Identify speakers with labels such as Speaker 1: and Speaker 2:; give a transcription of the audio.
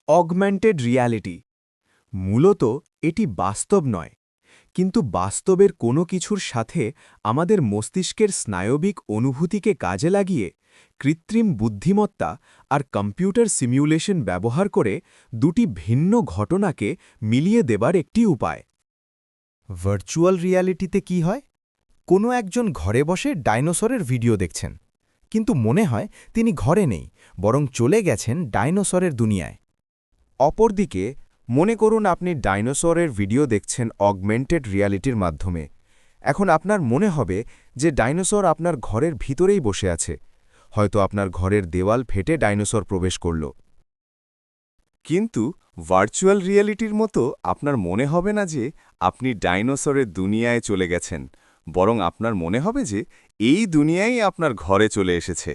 Speaker 1: Augmented reality মূলত এটি বাস্তব নয়, কিন্তু বাস্তবের কোনো কিছুর সাথে আমাদের মস্তিষ্কের স্নায়বিক অনুভূতিকে কাজে লাগিয়ে কৃত্রিম বুদ্ধিমত্তা আর কম্পিউটার সিমুলেশন ব্যবহার করে দুটি ভিন্ন ঘটনাকে মিলিয়ে দেবার একটি উপায়।
Speaker 2: ভার্চুয়াল রিয়ালিটিতে কি হয়? কোনো একজন ঘরে বসে ডাইনোসরের ভিডিও দেখছেন, কিন্তু মনে হয় তিনি ঘরে নেই, বরং চলে গেছেন ডাইনোসরের দুনিয়ায়।
Speaker 3: অপরদিকে মনে করুন আপনি ডাইনোসরের ভিডিও দেখছেন অগমেন্টেড রিয়ালিটির মাধ্যমে। এখন আপনার মনে হবে যে ডাইনোসর আপনার ঘরের ভিতরেই বসে আছে, হয়তো আপনার ঘরের দেওয়াল ফেটে ডাইনোসর প্রবেশ করল। কিন্তু ভার্চুয়াল রিয়ালিটির মতো আপনার মনে হবে না যে আপনি ডাইনোসরের দুনিয়ায় চলে গেছেন, বরং আপনার মনে হবে যে এই দুনিয়াই আপনার ঘরে চলে এসেছে।